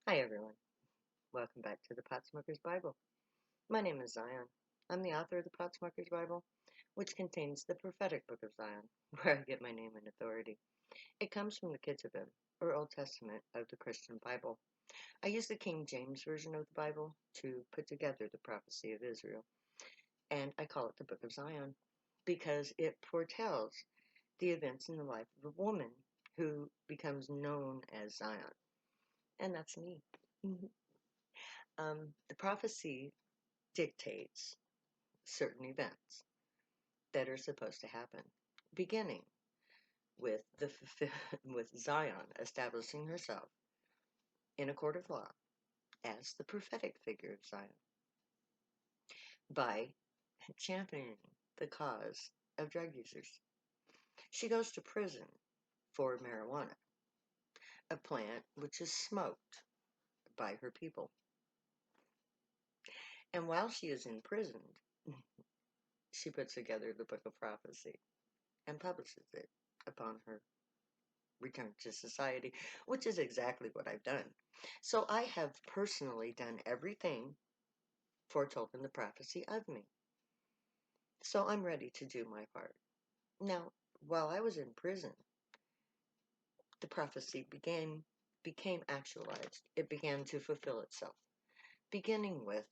Hi, everyone. Welcome back to the Potsmoker's Bible. My name is Zion. I'm the author of the Potsmoker's Bible, which contains the prophetic book of Zion, where I get my name and authority. It comes from the Ketuvim, or Old Testament of the Christian Bible. I use the King James Version of the Bible to put together the prophecy of Israel, and I call it the Book of Zion because it foretells the events in the life of a woman who becomes known as Zion, and that's me. The prophecy dictates certain events that are supposed to happen, beginning with with Zion establishing herself in a court of law as the prophetic figure of Zion by championing the cause of drug users. She goes to prison for marijuana, a plant which is smoked by her people. And while she is imprisoned, she puts together the book of prophecy and publishes it upon her return to society, which is exactly what I've done. So I have personally done everything foretold in the prophecy of me. So I'm ready to do my part. Now, while I was in prison, the prophecy became actualized. It began to fulfill itself, beginning with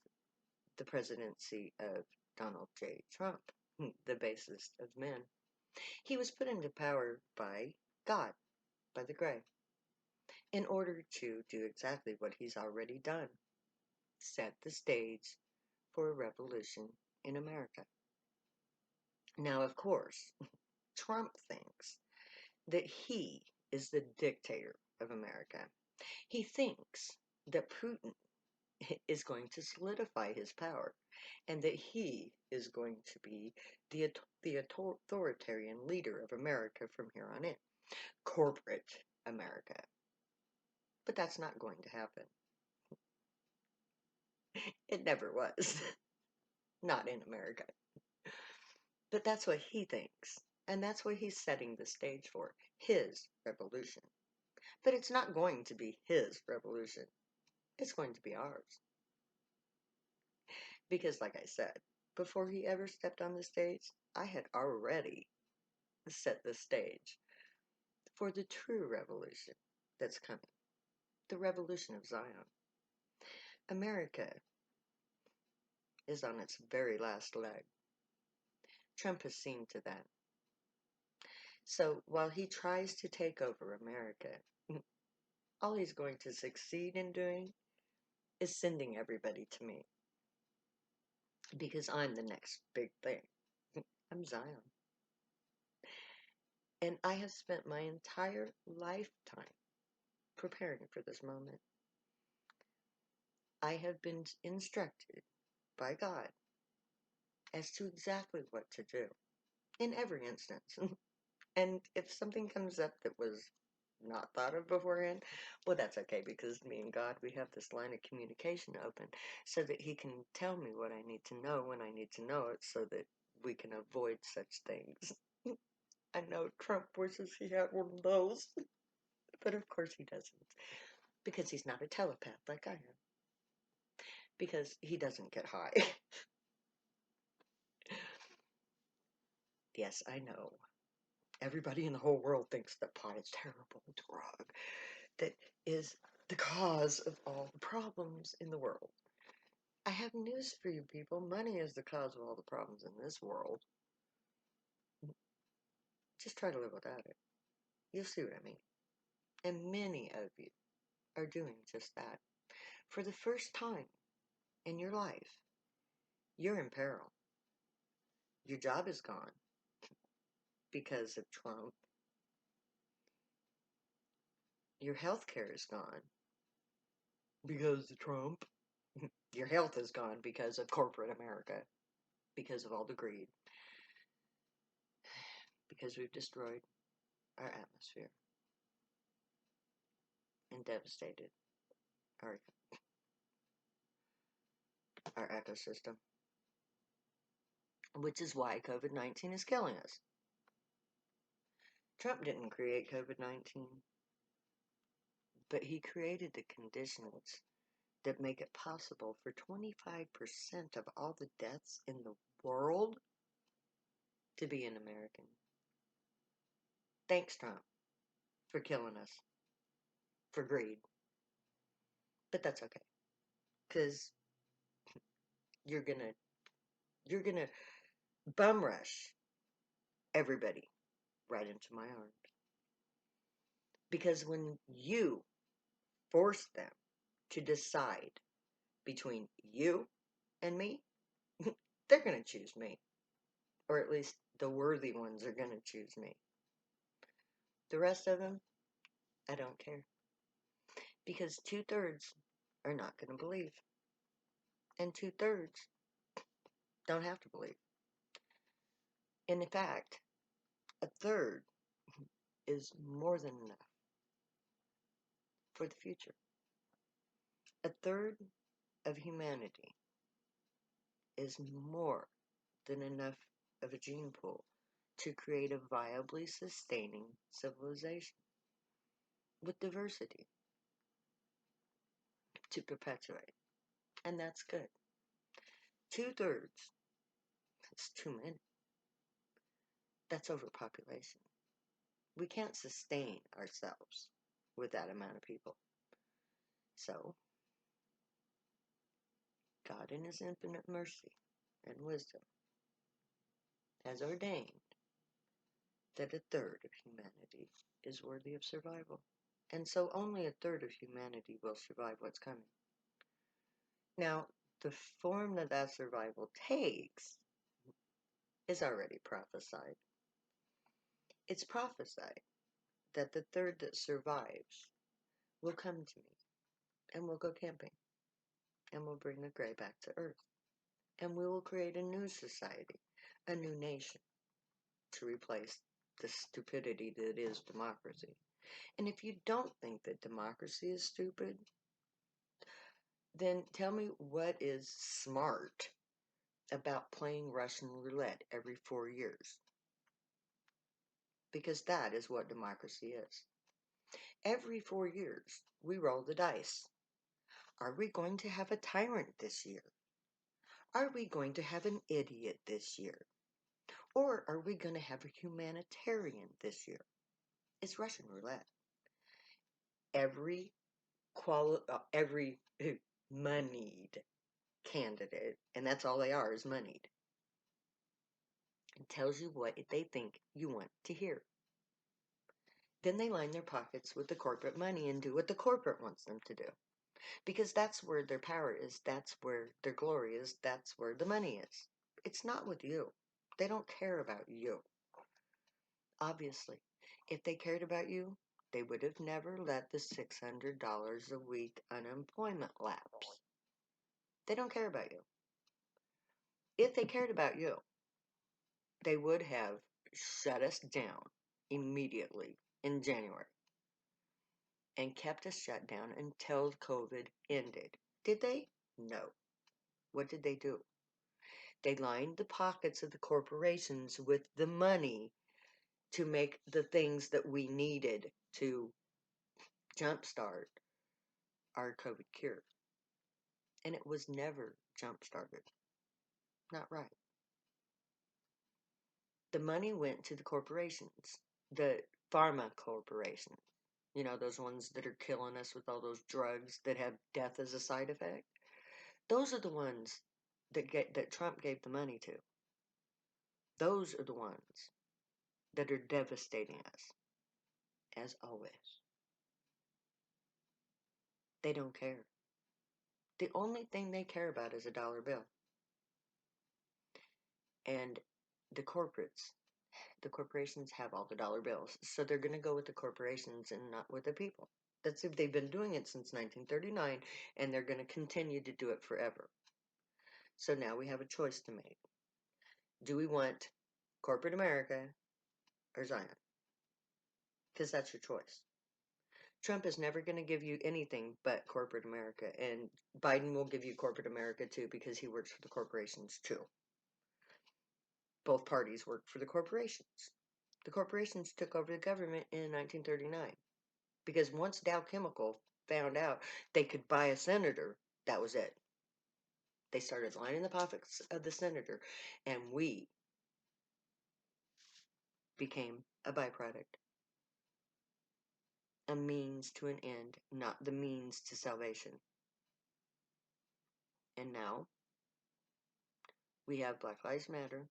the presidency of Donald J. Trump, the basest of men. He was put into power by God, by the Gray, in order to do exactly what he's already done: set the stage for a revolution in America. Now, of course, Trump thinks that he is the dictator of America. He thinks that Putin is going to solidify his power and that he is going to be the authoritarian leader of America from here on in. Corporate America. But that's not going to happen. It never was. Not in America. But that's what he thinks. And that's what he's setting the stage for. His revolution. But it's not going to be his revolution. It's going to be ours. Because, like I said, before he ever stepped on the stage, I had already set the stage for the true revolution that's coming. The revolution of Zion. America is on its very last leg. Trump has seen to that. So while he tries to take over America, all he's going to succeed in doing is sending everybody to me. Because I'm the next big thing. I'm Zion. And I have spent my entire lifetime preparing for this moment. I have been instructed by God as to exactly what to do in every instance. And if something comes up that was not thought of beforehand, well, that's okay, because me and God, we have this line of communication open so that he can tell me what I need to know when I need to know it so that we can avoid such things. I know Trump wishes he had one of those, but of course he doesn't, because he's not a telepath like I am, because he doesn't get high. Yes, I know. Everybody in the whole world thinks that pot is a terrible drug that is the cause of all the problems in the world. I have news for you people. Money is the cause of all the problems in this world. Just try to live without it. You'll see what I mean. And many of you are doing just that. For the first time in your life, you're in peril. Your job is gone because of Trump. Your health care is gone because of Trump. Your health is gone because of corporate America, because of all the greed, because we've destroyed our atmosphere and devastated our, our ecosystem, which is why COVID-19 is killing us. Trump didn't create COVID-19. but he created the conditions that make it possible for 25% of all the deaths in the world to be an American. Thanks, Trump, for killing us, for greed. But that's okay, because you're gonna you're gonna bum rush everybody right into my arms. Because when you force them to decide between you and me, they're gonna choose me. Or at least the worthy ones are gonna choose me. The rest of them, I don't care. Because 2/3 are not gonna believe. And 2/3 don't have to believe. And in fact, a third is more than enough for the future. A third of humanity is more than enough of a gene pool to create a viably sustaining civilization with diversity to perpetuate. And that's good. 2/3, that's too many. That's overpopulation. We can't sustain ourselves with that amount of people. So, God in His infinite mercy and wisdom has ordained that a third of humanity is worthy of survival. And so only a third of humanity will survive what's coming. Now, the form that that survival takes is already prophesied. It's prophesied that the third that survives will come to me, and we'll go camping, and we'll bring the gray back to Earth, and we will create a new society, a new nation, to replace the stupidity that is democracy. And if you don't think that democracy is stupid, then tell me what is smart about playing Russian roulette every 4 years. Because that is what democracy is. Every 4 years, we roll the dice. Are we going to have a tyrant this year? Are we going to have an idiot this year? Or are we going to have a humanitarian this year? It's Russian roulette. Every every moneyed candidate, and that's all they are, is moneyed, and tells you what they think you want to hear. Then they line their pockets with the corporate money and do what the corporate wants them to do. Because that's where their power is, that's where their glory is, that's where the money is. It's not with you. They don't care about you. Obviously, if they cared about you, they would have never let the $600 a week unemployment lapse. They don't care about you. If they cared about you, they would have shut us down immediately in January and kept us shut down until COVID ended. Did they? No. What did they do? They lined the pockets of the corporations with the money to make the things that we needed to jumpstart our COVID cure. And it was never jump-started. Not right. The money went to the corporations, the pharma corporations. You know, those ones that are killing us with all those drugs that have death as a side effect. Those are the ones that Trump gave the money to. Those are the ones that are devastating us, as always. They don't care. The only thing they care about is a dollar bill. And the corporations have all the dollar bills. So they're going to go with the corporations and not with the people. That's if they've been doing it since 1939, and they're going to continue to do it forever. So now we have a choice to make. Do we want corporate America or Zion? Because that's your choice. Trump is never going to give you anything but corporate America, and Biden will give you corporate America too because he works for the corporations too. Both parties work for the corporations. The corporations took over the government in 1939. Because once Dow Chemical found out they could buy a senator, that was it. They started lining the pockets of the senator, and we became a byproduct, a means to an end, not the means to salvation. And now we have Black Lives Matter,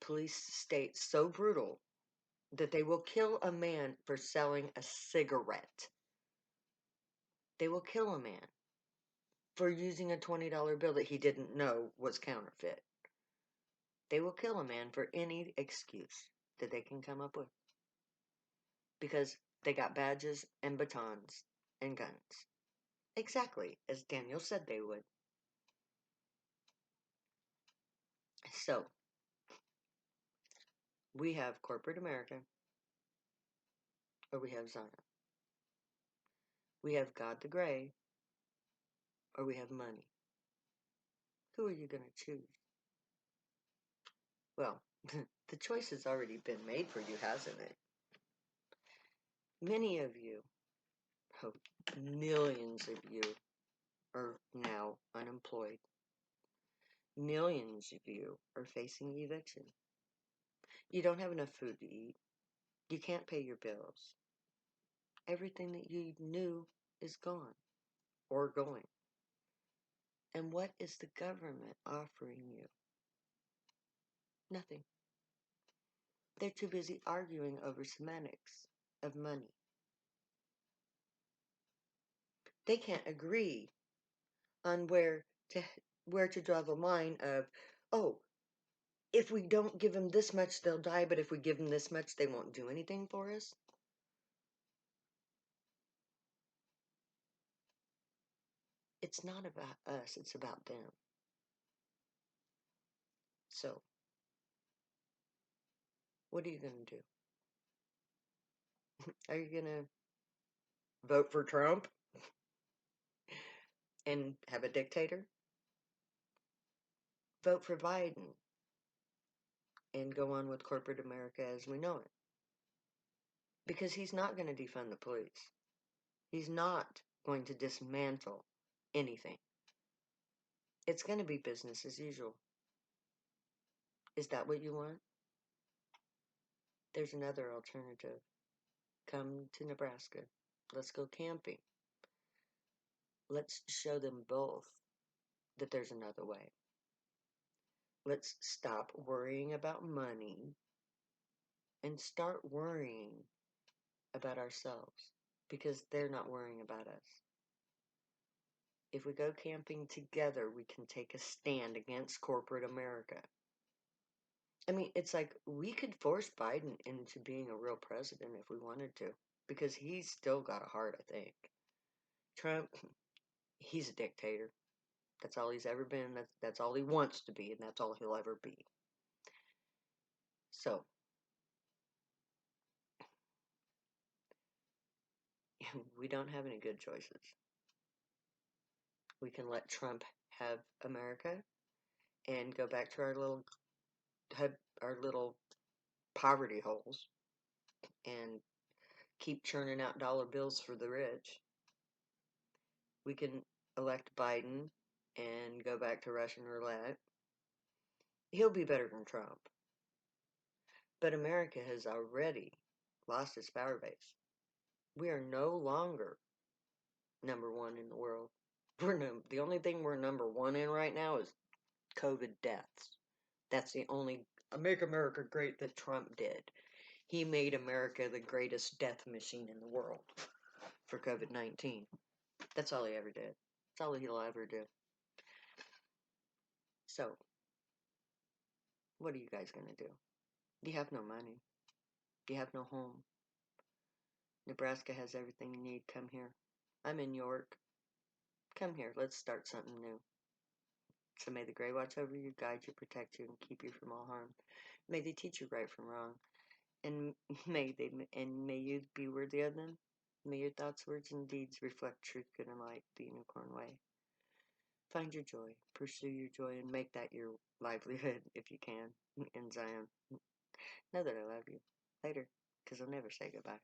police state so brutal that they will kill a man for selling a cigarette. They will kill a man for using a $20 bill that he didn't know was counterfeit. They will kill a man for any excuse that they can come up with. Because they got badges and batons and guns. Exactly as Daniel said they would. So, we have corporate America, or we have Zion. We have God the Gray, or we have money. Who are you going to choose? Well, the choice has already been made for you, hasn't it? Many of you, oh, millions of you, are now unemployed. Millions of you are facing eviction. You don't have enough food to eat. You can't pay your bills. Everything that you knew is gone or going. And what is the government offering you? Nothing. They're too busy arguing over semantics of money. They can't agree on where to draw the line of, oh, if we don't give them this much, they'll die, but if we give them this much, they won't do anything for us. It's not about us, it's about them. So, what are you going to do? Are you going to vote for Trump and have a dictator? Vote for Biden and go on with corporate America as we know it. Because he's not going to defund the police. He's not going to dismantle anything. It's going to be business as usual. Is that what you want? There's another alternative. Come to Nebraska. Let's go camping. Let's show them both that there's another way. Let's stop worrying about money and start worrying about ourselves, because they're not worrying about us. If we go camping together, we can take a stand against corporate America. I mean, it's like we could force Biden into being a real president if we wanted to, because he's still got a heart, I think. Trump, he's a dictator. That's all he's ever been. That's all he wants to be, and that's all he'll ever be. So, we don't have any good choices. We can let Trump have America and go back to our little poverty holes and keep churning out dollar bills for the rich. We can elect Biden and go back to Russian roulette. He'll be better than Trump. But America has already lost its power base. We are no longer number one in the world. The only thing we're number one in right now is COVID deaths. That's the only Make America Great that Trump did. He made America the greatest death machine in the world for COVID-19. That's all he ever did. That's all he'll ever do. So, what are you guys going to do? You have no money. You have no home. Nebraska has everything you need. Come here. I'm in York. Come here. Let's start something new. So may the Gray watch over you, guide you, protect you, and keep you from all harm. May they teach you right from wrong, and may you be worthy of them. May your thoughts, words, and deeds reflect truth, good, and light, the unicorn way. Find your joy, pursue your joy, and make that your livelihood if you can. In Zion. Know that I love you. Later, because I'll never say goodbye.